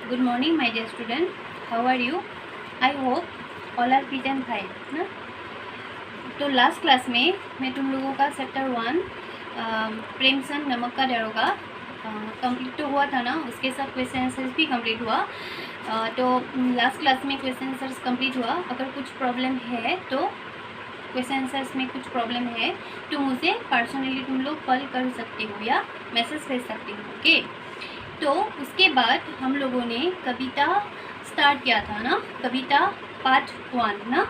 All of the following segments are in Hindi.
Good morning, my dear student. How are you? I hope all are fit and fine. ना तो लास्ट क्लास में मैं तुम लोगों का चैप्टर 1 प्रेमचंद नमक का दारोगा कंप्लीट तो हुआ था ना, उसके साथ क्वेश्चन आंसर्स भी कंप्लीट हुआ। तो लास्ट क्लास में क्वेश्चन आंसर्स कंप्लीट हुआ। अगर कुछ प्रॉब्लम है तो क्वेश्चन आंसर्स में कुछ प्रॉब्लम है तो मुझे पर्सनली तुम लोग कॉल कर सकते हो या मैसेज भेज सकते हो। ओके, तो उसके बाद हम लोगों ने कविता स्टार्ट किया था ना, कविता पार्ट 1 ना।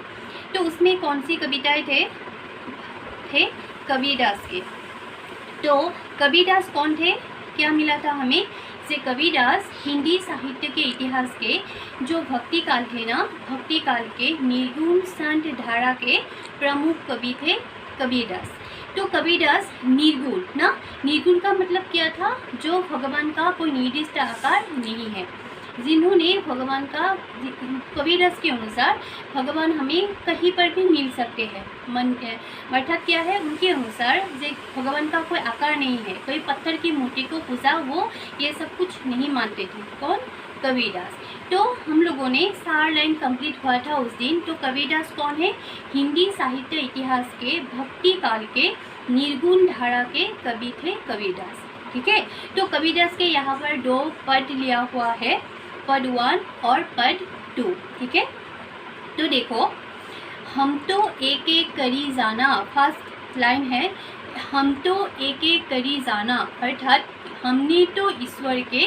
तो उसमें कौन सी कविताएं थे कबीरदास के। तो कबीरदास कौन थे, क्या मिला था हमें से कबीरदास हिंदी साहित्य के इतिहास के जो भक्ति काल थे ना, भक्ति काल के निर्गुण संत धारा के प्रमुख कवि थे कबीरदास। तो कबीरदास निर्गुण ना, निर्गुण का मतलब क्या था, जो भगवान का कोई निर्दिष्ट आकार नहीं है, जिन्होंने भगवान का, कबीरदास के अनुसार भगवान हमें कहीं पर भी मिल सकते हैं। मन अर्थात क्या है, उनके अनुसार जो भगवान का कोई आकार नहीं है, कोई पत्थर की मूर्ति को पूजा, वो ये सब कुछ नहीं मानते थे। कौन? कबीरदास। तो हम लोगों ने 4 लाइन कंप्लीट हुआ था उस दिन। तो कबीरदास कौन है? हिंदी साहित्य इतिहास के भक्ति काल के निर्गुण धारा के कवि थे कबीरदास। ठीक है, तो कबीरदास के यहाँ पर 2 पद लिया हुआ है, पद 1 और पद 2। ठीक है, तो देखो, हम तो एक एक करी जाना, फर्स्ट लाइन है, हम तो एक एक करी जाना, अर्थात हमने तो ईश्वर के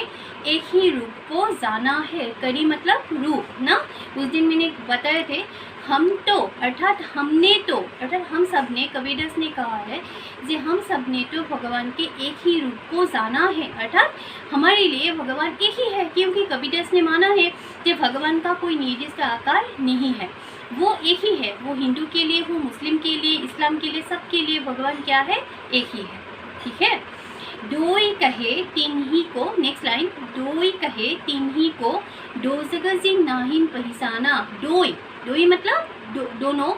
एक ही रूप को जाना है। करी मतलब रूप ना, उस दिन मैंने बताए थे। हम तो अर्थात हमने तो, अर्थात हम सब ने, कबीरदास ने कहा है कि हम सब ने तो भगवान के एक ही रूप को जाना है, अर्थात हमारे लिए भगवान एक ही है, क्योंकि कबीरदास ने माना है कि भगवान का कोई निर्दिष्ट आकार नहीं है, वो एक ही है। वो हिंदू के लिए हो, मुस्लिम के लिए, इस्लाम के लिए, सबके लिए भगवान क्या है? एक ही है। ठीक है, दोई कहे तीन ही को, नेक्स्ट लाइन, दोई कहे तीन ही को दो जगह जी नाहिन पहचाना। दोई, दोई मतलब दोनों,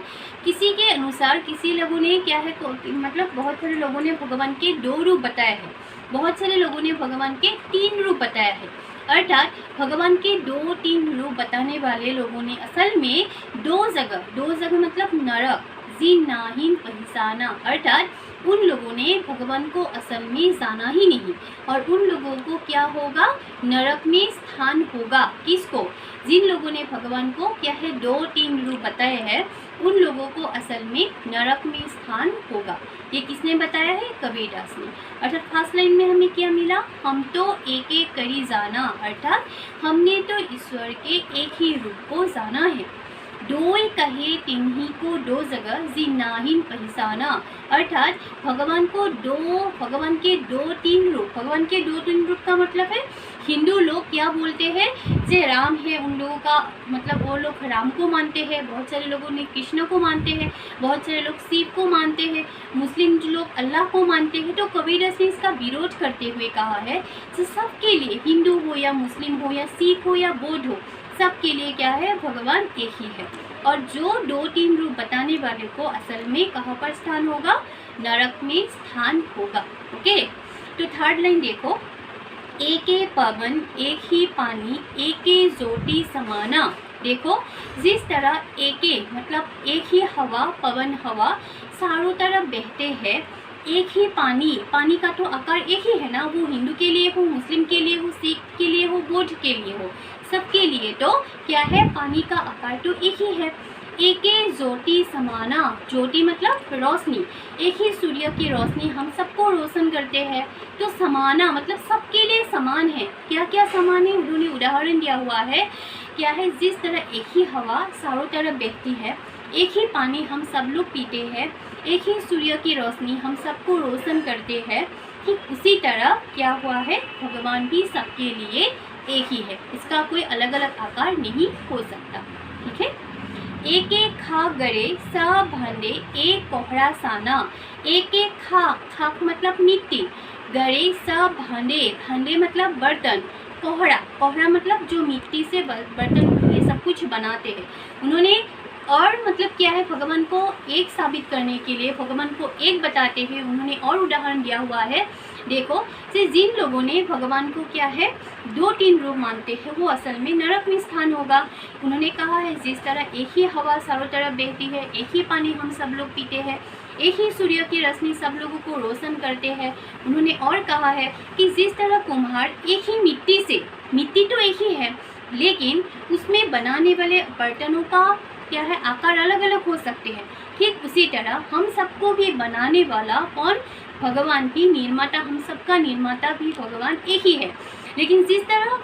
किसी के अनुसार, किसी लोगों ने क्या है, मतलब बहुत सारे लोगों ने भगवान के 2 रूप बताए हैं, बहुत सारे लोगों ने भगवान के 3 रूप बताया है। अर्थात भगवान के 2-3 रूप बताने वाले लोगों ने असल में 2 जगह मतलब नरक जी नाहिन पहचाना, अर्थात उन लोगों ने भगवान को असल में जाना ही नहीं, और उन लोगों को क्या होगा? नरक में स्थान होगा। किसको? जिन लोगों ने भगवान को क्या है 2-3 रूप बताए हैं, उन लोगों को असल में नरक में स्थान होगा। ये किसने बताया है? कबीरदास ने। अर्थात फर्स्ट लाइन में हमें क्या मिला? हम तो एक एक करी जाना, अर्थात हमने तो ईश्वर के एक ही रूप को जाना है। दोई कहे तिन्ही को 2 जगह जी नाहिन पहचाना, अर्थात भगवान के 2-3 रूप, भगवान के 2-3 रूप का मतलब है, हिंदू लोग क्या बोलते हैं, जे राम है, उन लोगों का मतलब वो लोग राम को मानते हैं, बहुत सारे लोगों ने कृष्ण को मानते हैं, बहुत सारे लोग शिव को मानते हैं, मुस्लिम लोग अल्लाह को मानते हैं। तो कबीरदास ने इसका विरोध करते हुए कहा है कि सबके लिए, हिंदू हो या मुस्लिम हो या सिख हो या बौद्ध हो, सबके लिए क्या है? भगवान एक ही है। और जो 2-3 रूप बताने वाले को असल में कहाँ पर स्थान होगा? नरक में स्थान होगा। ओके, तो 3rd लाइन देखो, एके पवन एक ही पानी एके ज्योति समाना। देखो, जिस तरह एके मतलब एक ही हवा, पवन हवा चारों तरफ बहते हैं, एक ही पानी, पानी का तो आकार एक ही है ना, वो हिंदू के लिए हो, मुस्लिम के लिए हो, सिख के लिए हो, बौद्ध के लिए हो, सबके लिए तो क्या है? पानी का आकार तो एक ही है। एके ज्योति समाना, ज्योति मतलब रोशनी, एक ही सूर्य की रोशनी हम सबको रोशन करते हैं। तो समाना मतलब सबके लिए समान है। क्या क्या समान है? उन्होंने उदाहरण दिया हुआ है, क्या है? जिस तरह एक ही हवा चारों तरफ बहती है, एक ही पानी हम सब लोग पीते हैं, एक ही सूर्य की रोशनी हम सबको रोशन करते हैं, ठीक उसी तरह क्या हुआ है? भगवान भी सबके लिए एक ही है, इसका कोई अलग अलग आकार नहीं हो सकता। ठीक है, एक एक खा गरे सब भांडे एक कोहरा साना। एक एक खाक मतलब मिट्टी, गरे सब भांडे, भांडे मतलब बर्तन, कोहरा मतलब जो मिट्टी से बर्तन ये सब कुछ बनाते हैं उन्होंने। और मतलब क्या है? भगवान को एक साबित करने के लिए, भगवान को एक बताते हैं उन्होंने और उदाहरण दिया हुआ है, देखो कि जिन लोगों ने भगवान को क्या है 2-3 रूप मानते हैं वो असल में नरक में स्थान होगा। उन्होंने कहा है जिस तरह एक ही हवा चारों तरफ बहती है, एक ही पानी हम सब लोग पीते हैं, एक ही सूर्य की रोशनी सब लोगों को रोशन करते हैं। उन्होंने और कहा है कि जिस तरह कुम्हार एक ही मिट्टी से, मिट्टी तो एक ही है लेकिन उसमें बनाने वाले बर्तनों का क्या है आकार अलग अलग हो सकते हैं, ठीक उसी तरह हम सबको भी बनाने वाला कौन, भगवान की निर्माता, हम सबका निर्माता भी भगवान एक ही है। लेकिन जिस तरह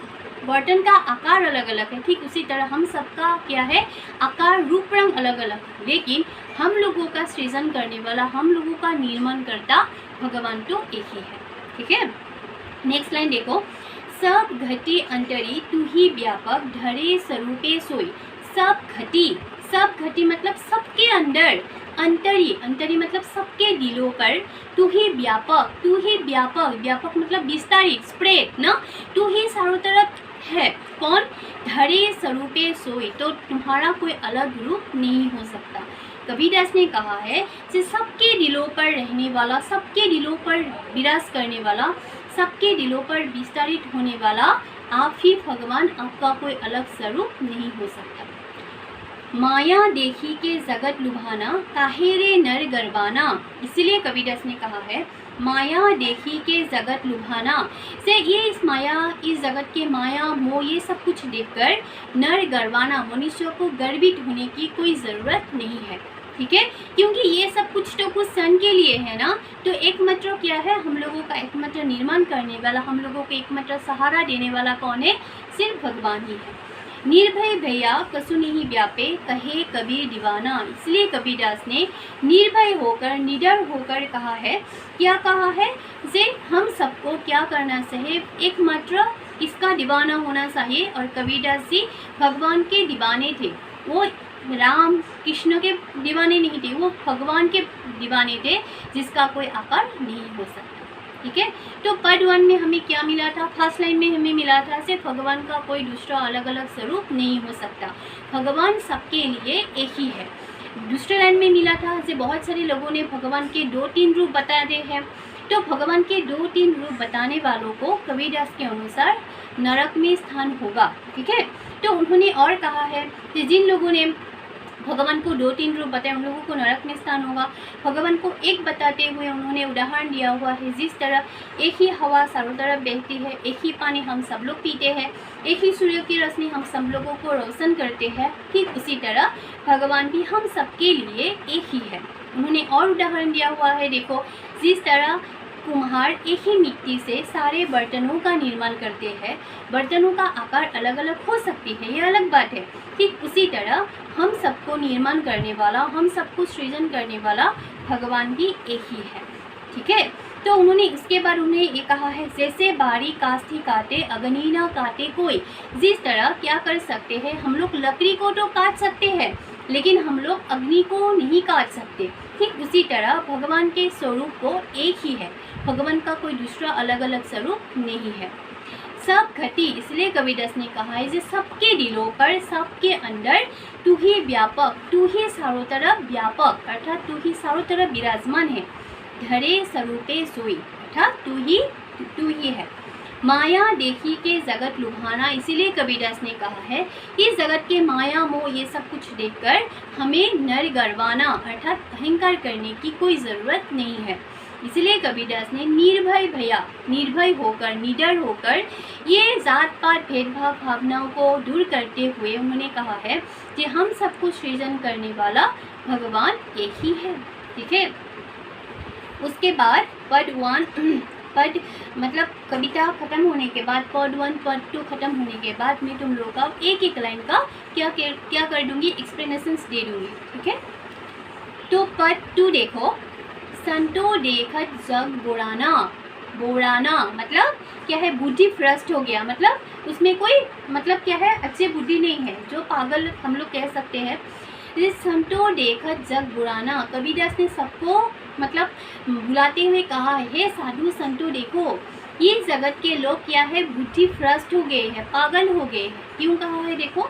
बर्तन का आकार अलग अलग है, ठीक उसी तरह हम सबका क्या है आकार रूप रंग अलग अलग, लेकिन हम लोगों का सृजन करने वाला, हम लोगों का निर्माण करता भगवान तो एक ही है। ठीक है, नेक्स्ट लाइन देखो, सब घटी अंतरी तू ही व्यापक धरे स्वरूपे सोई। सब घटी मतलब सबके अंदर, अंतरी, अंतरी मतलब सबके दिलों पर, तू ही व्यापक, व्यापक मतलब विस्तारित, स्प्रेड ना, तू ही चारों तरफ है, कौन, धरे स्वरूपे सोई, तो तुम्हारा कोई अलग रूप नहीं हो सकता। कबीरदास ने कहा है कि सबके दिलों पर रहने वाला, सबके दिलों पर विराज करने वाला, सबके दिलों पर विस्तारित होने वाला आप ही भगवान, आपका कोई अलग स्वरूप नहीं हो सकता। माया देखी के जगत लुभाना काहे रे नर गरबाना, इसलिए कबीरदास ने कहा है माया देखी के जगत लुभाना से ये इस माया, इस जगत के माया मोह ये सब कुछ देखकर नर गरबाना, मनुष्य को गर्वित होने की कोई ज़रूरत नहीं है। ठीक है, क्योंकि ये सब कुछ तो कुछ क्षण के लिए है ना, तो एकमात्र क्या है, हम लोगों का एकमात्र निर्माण करने वाला, हम लोगों को एकमात्र सहारा देने वाला कौन है, सिर्फ भगवान ही है। निर्भय भैया कसु नहीं व्यापे कहे कबीर दीवाना, इसलिए कबीरदास ने निर्भय होकर, निडर होकर कहा है, क्या कहा है, जे हम सबको क्या करना चाहिए, एकमात्र इसका दीवाना होना चाहिए। और कबीरदास जी भगवान के दीवाने थे, वो राम कृष्ण के दीवाने नहीं थे, वो भगवान के दीवाने थे जिसका कोई आकार नहीं हो सकता। ठीक है, तो पद 1 में हमें क्या मिला था, फर्स्ट लाइन में हमें मिला था सिर्फ भगवान का कोई दूसरा अलग अलग स्वरूप नहीं हो सकता, भगवान सबके लिए एक ही है। दूसरे लाइन में मिला था जो बहुत सारे लोगों ने भगवान के 2-3 रूप बता दिए हैं, तो भगवान के 2-3 रूप बताने वालों को कबीरदास के अनुसार नरक में स्थान होगा। ठीक है, तो उन्होंने और कहा है कि जिन लोगों ने भगवान को 2-3 रूप बताए उन लोगों को नरक में स्थान होगा। भगवान को एक बताते हुए उन्होंने उदाहरण दिया हुआ है, जिस तरह एक ही हवा चारों तरफ बहती है, एक ही पानी हम सब लोग पीते हैं, एक ही सूर्य की रोशनी हम सब लोगों को रोशन करते हैं, ठीक उसी तरह भगवान भी हम सबके लिए एक ही है। उन्होंने और उदाहरण दिया हुआ है, देखो जिस तरह कुम्हार एक ही मिट्टी से सारे बर्तनों का निर्माण करते हैं, बर्तनों का आकार अलग अलग हो सकती है, ये अलग बात है, ठीक उसी तरह हम सबको निर्माण करने वाला, हम सबको सृजन करने वाला भगवान भी एक ही है। ठीक है, तो उन्होंने इसके बाद उन्हें ये कहा है, जैसे बारी कास्थी काटे अग्नि न काटे कोई, जिस तरह क्या कर सकते हैं हम लोग, लकड़ी को तो काट सकते हैं लेकिन हम लोग अग्नि को नहीं काट सकते, ठीक उसी तरह भगवान के स्वरूप को एक ही है, भगवान का कोई दूसरा अलग अलग स्वरूप नहीं है। सब घटी, इसलिए कबीरदास ने कहा है जो सबके दिलों पर, सबके अंदर तू ही व्यापक, तू ही चारों तरफ व्यापक, अर्थात तू ही चारों तरफ विराजमान है। धरे स्वरूपे सोई, अर्थात तू ही है। माया देखी के जगत लुभाना, इसीलिए कबीरदास ने कहा है कि जगत के माया मोह ये सब कुछ देखकर हमें नर गरवाना अर्थात अहंकार करने की कोई ज़रूरत नहीं है। इसलिए कबीरदास ने निर्भय भैया, निर्भय होकर, निडर होकर ये जात पात भेदभाव भावनाओं को दूर करते हुए उन्होंने कहा है कि हम सबको सृजन करने वाला भगवान एक ही है। ठीक है, उसके बाद पद 1 पद मतलब कविता खत्म होने के बाद पद 1 पद 2 खत्म होने के बाद मैं तुम लोगों का एक एक लाइन का क्या कर दूंगी, एक्सप्लेनेशंस दे दूंगी। ठीक है, तो पद 2 देखो, संतो देखत जग बोराना, बोराना मतलब क्या है, बुद्धि भ्रष्ट हो गया, मतलब उसमें कोई मतलब क्या है, अच्छी बुद्धि नहीं है, जो पागल हम लोग कह सकते हैं। संतो देखत जग बुराना, कबीरदास ने सबको मतलब बुलाते हुए कहा है, हे साधु संतो देखो ये जगत के लोग क्या है, बुद्धि भ्रष्ट हो गए हैं, पागल हो गए हैं। क्यों कहा है, देखो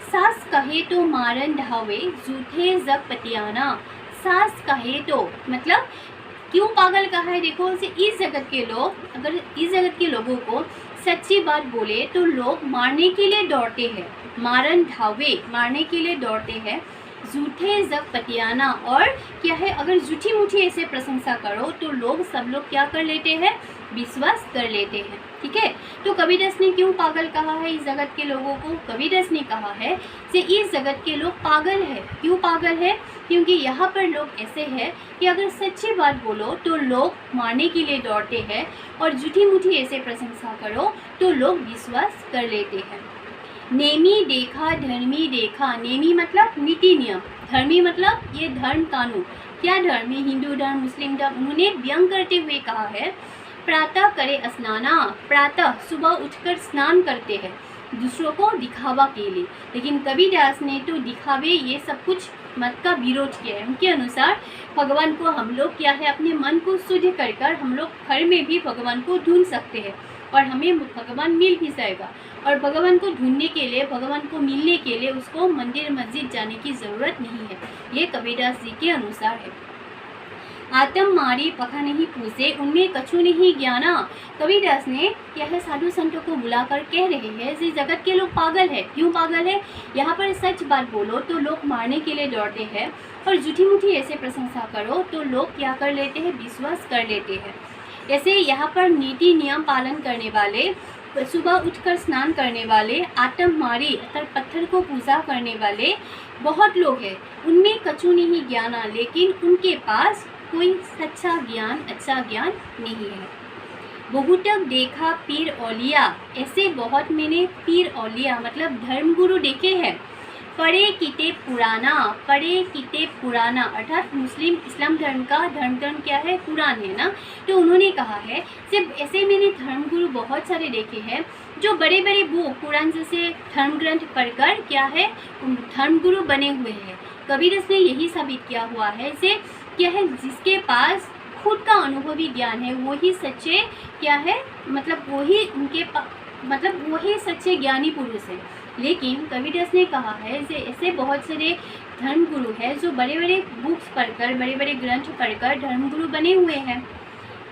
सास कहे तो मारन ढावे जूठे जग पतियाना, सास कहे तो मतलब क्यों पागल कहा है? देखो, इस जगत के लोग, अगर इस जगत के लोगों को सच्ची बात बोले तो लोग मारने के लिए दौड़ते हैं, मारन ढावे, मारने के लिए दौड़ते हैं। झूठे जब पतियाना, और क्या है, अगर झूठी मूठी ऐसे प्रशंसा करो तो लोग, सब लोग क्या कर लेते हैं? विश्वास कर लेते हैं। ठीक है, तो कबीरदास ने क्यों पागल कहा है इस जगत के लोगों को? कबीरदास ने कहा है कि इस जगत के लोग पागल है। क्यों पागल है? क्योंकि यहाँ पर लोग ऐसे हैं कि अगर सच्ची बात बोलो तो लोग मारने के लिए दौड़ते हैं, और झूठी मूठी ऐसे प्रशंसा करो तो लोग विश्वास कर लेते हैं। नेमी देखा धर्मी देखा, नेमी मतलब नीति नियम, धर्मी मतलब ये धर्म कानून। क्या धर्म है? हिंदू धर्म, मुस्लिम धर्म। उन्होंने व्यंग करते हुए कहा है, प्रातः करे स्नाना, प्रातः सुबह उठकर स्नान करते हैं दूसरों को दिखावा के लिए। लेकिन कबीरदास ने तो दिखावे ये सब कुछ मत का विरोध किया है। उनके अनुसार भगवान को हम लोग क्या है, अपने मन को शुद्ध कर हम लोग घर में भी भगवान को ढूंढ सकते हैं, और हमें भगवान मिल भी जाएगा। और भगवान को ढूंढने के लिए, भगवान को मिलने के लिए उसको मंदिर मस्जिद जाने की ज़रूरत नहीं है। ये कबीरदास जी के अनुसार है। आत्म मारी पखा नहीं पूछे, उनमें कछु नहीं ज्ञाना। कबीरदास ने क्या है, साधु संतों को बुलाकर कह रहे हैं कि जगत के लोग पागल है। क्यों पागल है? यहाँ पर सच बात बोलो तो लोग मारने के लिए दौड़ते हैं, और झूठी मूठी ऐसे प्रशंसा करो तो लोग क्या कर लेते हैं? विश्वास कर लेते हैं। जैसे यहाँ पर नीति नियम पालन करने वाले, सुबह उठकर स्नान करने वाले, आत्म मारी अर्थात पत्थर को पूजा करने वाले बहुत लोग हैं। उनमें कछु नहीं ज्ञाना, लेकिन उनके पास कोई सच्चा ज्ञान, अच्छा ज्ञान नहीं है। बहुतक देखा पीर औलिया, ऐसे बहुत मैंने पीर औलिया मतलब धर्मगुरु देखे हैं। पढ़े किताब पुराना, पढ़े किताब पुराना अर्थात मुस्लिम इस्लाम धर्म का धर्म क्या है? कुरान है ना। तो उन्होंने कहा है सिर्फ ऐसे मैंने धर्मगुरु बहुत सारे देखे हैं जो बड़े बड़े बुक कुरान जैसे धर्म ग्रंथ पढ़कर क्या है, धर्मगुरु बने हुए हैं। कबीरदास ने यही साबित किया हुआ है से क्या है, जिसके पास खुद का अनुभवी ज्ञान है वही सच्चे क्या है, मतलब वही उनके मतलब वही सच्चे ज्ञानी पुरुष है। लेकिन कबीरदास ने कहा है कि ऐसे बहुत सारे धर्मगुरु हैं जो बड़े बड़े बुक्स पढ़कर, बड़े बड़े ग्रंथ पढ़कर धर्मगुरु बने हुए हैं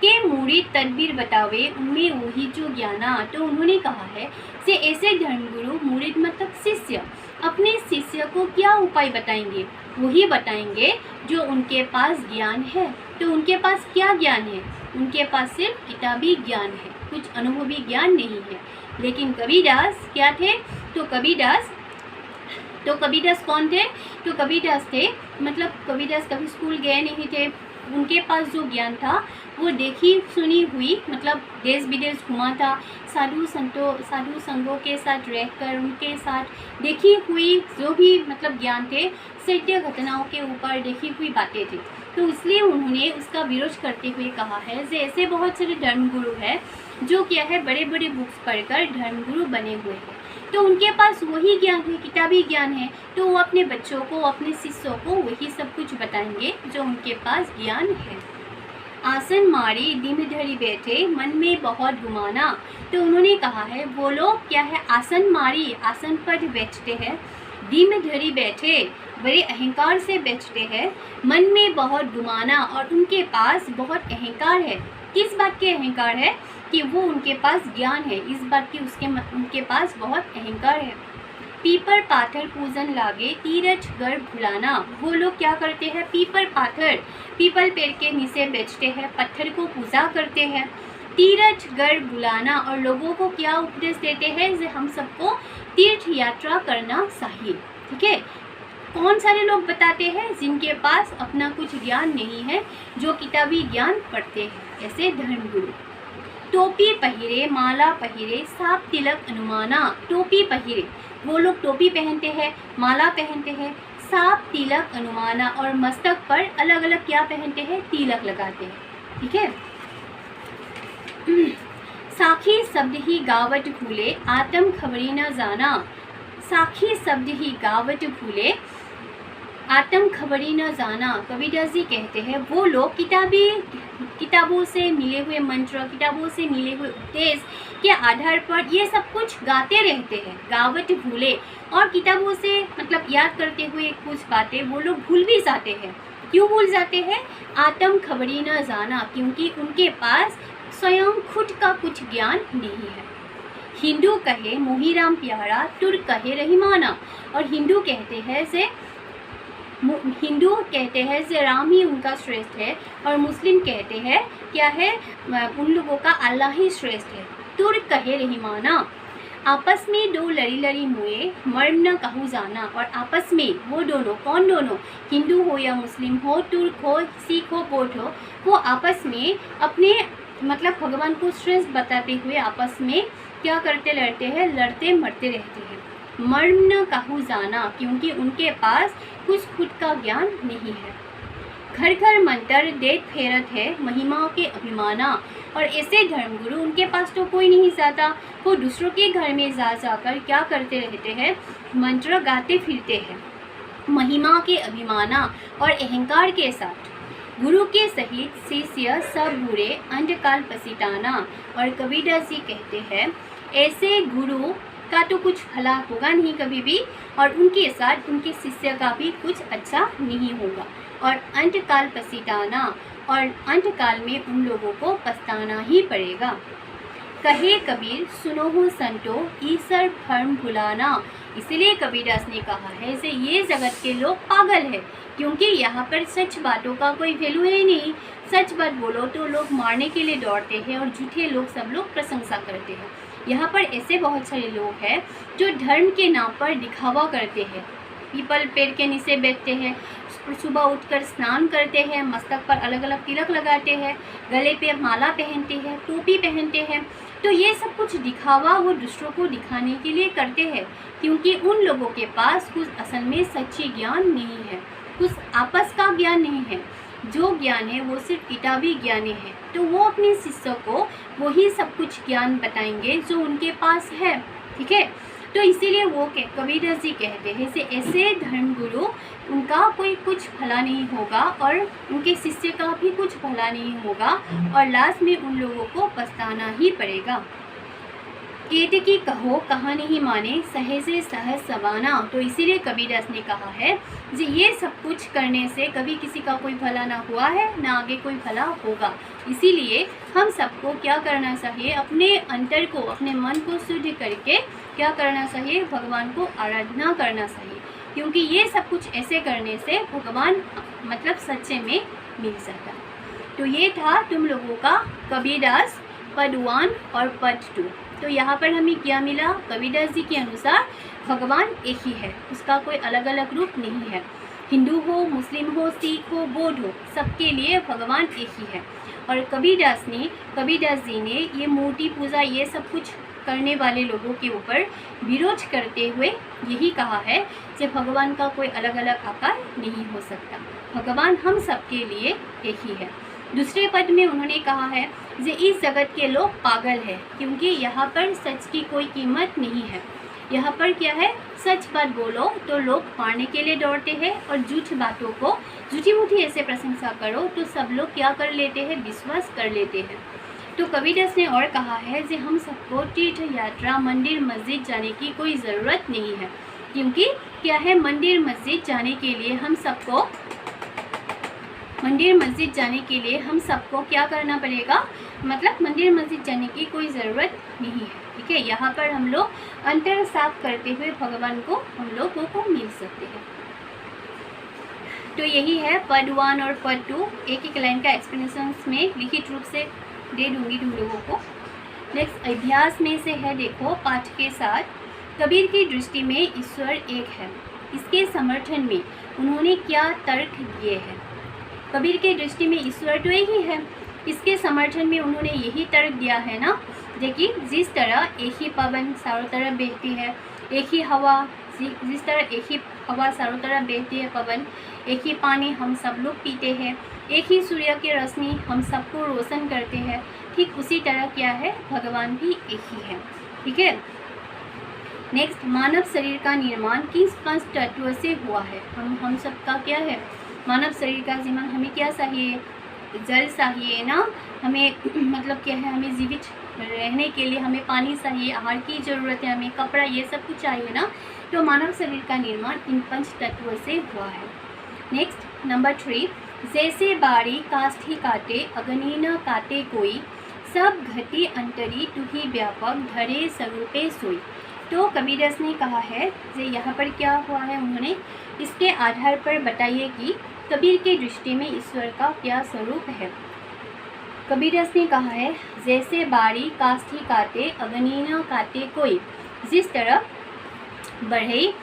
के मुरीद तदबीर बतावे, उनमें वही जो ज्ञाना। तो उन्होंने कहा है कि ऐसे धर्मगुरु, मुरीद मतलब शिष्य, अपने शिष्य को क्या उपाय बताएंगे? वही बताएंगे जो उनके पास ज्ञान है। तो उनके पास क्या ज्ञान है? उनके पास सिर्फ किताबी ज्ञान है, कुछ अनुभवी ज्ञान नहीं है। लेकिन कबीरदास क्या थे? तो कबीरदास कौन थे? तो कबीरदास थे मतलब कबीरदास कभी स्कूल गए नहीं थे। उनके पास जो ज्ञान था वो देखी सुनी हुई, मतलब देश विदेश घुमा था, साधु संघों के साथ रहकर उनके साथ देखी हुई जो भी मतलब ज्ञान थे, सत्य घटनाओं के ऊपर देखी हुई बातें थी। तो इसलिए उन्होंने उसका विरोध करते हुए कहा है कि ऐसे बहुत सारे धर्मगुरु हैं जो क्या है, बड़े बड़े बुक्स पढ़कर धर्मगुरु बने हुए हैं। तो उनके पास वही ज्ञान है, किताबी ज्ञान है, तो वो अपने बच्चों को, अपने शिष्यों को वही सब कुछ बताएंगे जो उनके पास ज्ञान है। आसन मारी दिन धरी बैठे, मन में बहुत गुमाना। तो उन्होंने कहा है वो लोग क्या है, आसन मारी आसन पर बैठते हैं, दिन धरी बैठे बड़े अहंकार से बैठते हैं, मन में बहुत गुमाना और उनके पास बहुत अहंकार है। किस बात के अहंकार है? कि वो उनके पास ज्ञान है, इस बात की उनके पास बहुत अहंकार है। पीपर पाथर पूजन लागे तीरथ गर्भ भुलाना। वो लोग क्या करते हैं? पीपर पाथर, पीपल पेड़ के नीचे बैठते हैं, पत्थर को पूजा करते हैं, तीरथ गर्भ बुलाना, और लोगों को क्या उपदेश देते हैं कि हम सबको तीर्थ यात्रा करना चाहिए। ठीक है, कौन सारे लोग बताते हैं? जिनके पास अपना कुछ ज्ञान नहीं है, जो किताबी ज्ञान पढ़ते हैं, ऐसे धर्मगुरु। टोपी पहिरे माला पहिरे साप तिलक अनुमाना। टोपी पहिरे, वो लोग टोपी पहनते हैं, माला पहनते हैं, साप तिलक अनुमाना, और मस्तक पर अलग अलग क्या पहनते हैं? तिलक लगाते हैं। ठीक है, साखी शब्द ही गावट भूले आत्म खबरी न जाना। साखी शब्द ही गावट भूले आत्म खबरी न जाना। कबीरदास जी कहते हैं वो लोग किताबों से मिले हुए मंत्र, किताबों से मिले हुए उपदेश के आधार पर ये सब कुछ गाते रहते हैं, गावट भूले, और किताबों से मतलब याद करते हुए कुछ बातें वो लोग भूल भी जाते हैं। क्यों भूल जाते हैं? आत्म खबरी न जाना, क्योंकि उनके पास स्वयं खुद का कुछ ज्ञान नहीं है। हिंदू कहे मोहीराम प्यारा, तुर्क कहे रहीमाना, और हिंदू कहते हैं से राम ही उनका श्रेष्ठ है, और मुस्लिम कहते हैं क्या है, उन लोगों का अल्लाह ही श्रेष्ठ है। तुर्क कहे रहीमाना, आपस में दो लड़ी मुए मर्म न कहूँ जाना, और आपस में वो दोनों, कौन दोनों? हिंदू हो या मुस्लिम हो, तुर्क हो, सिख हो, बौद्ध हो, वो आपस में अपने मतलब भगवान को श्रेष्ठ बताते हुए आपस में क्या करते लड़ते हैं, लड़ते मरते रहते हैं। मर्म न कहूँ जाना, क्योंकि उनके पास कुछ खुद का ज्ञान नहीं है। घर घर मंत्र देत फेरत है महिमाओं के अभिमाना, और ऐसे धर्मगुरु उनके पास तो कोई नहीं जाता, वो दूसरों के घर में जाकर क्या करते रहते हैं, मंत्र गाते फिरते हैं महिमा के अभिमाना और अहंकार के साथ। गुरु के सहित शिष्य सब बुरे अंधकाल पसीटाना, और कबीरदास जी कहते हैं ऐसे गुरु का तो कुछ भला होगा नहीं कभी भी, और उनके साथ उनके शिष्य का भी कुछ अच्छा नहीं होगा, और अंतकाल पसीटाना, और अंतकाल में उन लोगों को पछताना ही पड़ेगा। कहे कबीर सुनो हो संतो ईश्वर भ्रम भुलाना, इसलिए कबीरदास ने कहा है से ये जगत के लोग पागल है, क्योंकि यहाँ पर सच बातों का कोई वैल्यू है नहीं। सच बात बोलो तो लोग मारने के लिए दौड़ते हैं, और झूठे लोग सब लोग प्रशंसा करते हैं। यहाँ पर ऐसे बहुत सारे लोग हैं जो धर्म के नाम पर दिखावा करते हैं, पीपल पेड़ के नीचे बैठते हैं, सुबह उठकर स्नान करते हैं, मस्तक पर अलग अलग तिलक लगाते हैं, गले पे माला पहनते हैं, टोपी पहनते हैं। तो ये सब कुछ दिखावा वो दूसरों को दिखाने के लिए करते हैं, क्योंकि उन लोगों के पास कुछ असल में सच्ची ज्ञान नहीं है, कुछ आपस का ज्ञान नहीं है। जो ज्ञान है वो सिर्फ किताबी ज्ञान है, तो वो अपने शिष्यों को वही सब कुछ ज्ञान बताएंगे जो उनके पास है। ठीक है, तो इसीलिए वो कबीरदास जी कहते हैं से ऐसे धर्मगुरु उनका कोई कुछ भला नहीं होगा, और उनके शिष्य का भी कुछ भला नहीं होगा, और लास्ट में उन लोगों को पछताना ही पड़ेगा। केत की कहो कहा नहीं माने सहजे सहज सबाना, तो इसीलिए कबीरदास ने कहा है जी ये सब कुछ करने से कभी किसी का कोई भला ना हुआ है, ना आगे कोई भला होगा। इसीलिए हम सबको क्या करना चाहिए, अपने अंतर को, अपने मन को शुद्ध करके क्या करना चाहिए, भगवान को आराधना करना चाहिए, क्योंकि ये सब कुछ ऐसे करने से भगवान मतलब सच्चे में मिल सकता। तो ये था तुम लोगों का कबीरदास पद 1 और पद 2। तो यहाँ पर हमें क्या मिला, कबीरदास जी के अनुसार भगवान एक ही है, उसका कोई अलग अलग रूप नहीं है। हिंदू हो, मुस्लिम हो, सिख हो, बौद्ध हो, सबके लिए भगवान एक ही है। और कबीरदास जी ने ये मूर्ति पूजा ये सब कुछ करने वाले लोगों के ऊपर विरोध करते हुए यही कहा है कि भगवान का कोई अलग अलग आकार नहीं हो सकता, भगवान हम सबके लिए एक ही है। दूसरे पद में उन्होंने कहा है कि इस जगत के लोग पागल हैं, क्योंकि यहाँ पर सच की कोई कीमत नहीं है। यहाँ पर क्या है, सच बात बोलो तो लोग मारने के लिए दौड़ते हैं, और झूठ बातों को झूठी मूठी ऐसे प्रशंसा करो तो सब लोग क्या कर लेते हैं, विश्वास कर लेते हैं। तो कबीरदास ने और कहा है कि हम सबको तीर्थ यात्रा मंदिर मस्जिद जाने की कोई ज़रूरत नहीं है, क्योंकि क्या है, मंदिर मस्जिद जाने के लिए हम सबको क्या करना पड़ेगा, मतलब मंदिर मस्जिद जाने की कोई ज़रूरत नहीं है। ठीक है, यहाँ पर हम लोग अंतर साफ करते हुए भगवान को हम लोगों को मिल सकते हैं। तो यही है पद 1 और पद 2, एक एक लाइन का एक्सप्लेनेशन में लिखित रूप से दे दूंगी तुम लोगों को। नेक्स्ट अभ्यास में से है, देखो पाठ के साथ, कबीर की दृष्टि में ईश्वर एक है, इसके समर्थन में उन्होंने क्या तर्क दिए हैं। कबीर के दृष्टि में ईश्वर तो एक ही है, इसके समर्थन में उन्होंने यही तर्क दिया है ना, देखिए जिस तरह एक ही पवन चारों तरफ बहती है, एक ही हवा, जिस तरह एक ही हवा चारों तरफ बहती है पवन, एक ही पानी हम सब लोग पीते हैं, एक ही सूर्य की रोशनी हम सबको रोशन करते हैं, ठीक उसी तरह क्या है, भगवान भी एक ही है। ठीक है, नेक्स्ट मानव शरीर का निर्माण किस 5 तत्व से हुआ है। हम सब का क्या है, मानव शरीर का निर्माण, हमें क्या चाहिए, जल चाहिए ना, हमें मतलब क्या है, हमें जीवित रहने के लिए हमें पानी चाहिए, आहार की ज़रूरत है, हमें कपड़ा, ये सब कुछ चाहिए ना। तो मानव शरीर का निर्माण इन 5 तत्वों से हुआ है। नेक्स्ट नंबर 3, जैसे बारी काष्ठ ही काटे अग्नि न काटे कोई, सब घटी अंतरी तू ही व्यापक धरे स्वरूपे सोई। तो कबीरदास ने कहा है कि यहाँ पर क्या हुआ है, उन्होंने इसके आधार पर बताइए कि कबीर की दृष्टि में ईश्वर का क्या स्वरूप है। कबीरदास ने कहा है, जैसे बारी काष्ठ ही काटे अग्नि न काटे कोई, जिस तरह बढ़ई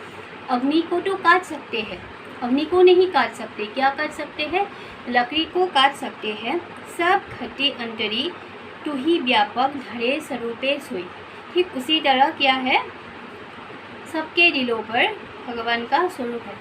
अग्नि को तो काट सकते हैं, अग्नि को नहीं काट सकते, क्या काट सकते हैं, लकड़ी को काट सकते हैं। सब घटे अंतरी तू ही व्यापक धरे स्वरूपे सोई, ठीक उसी तरह क्या है, सबके दिलों पर भगवान का स्वरूप है।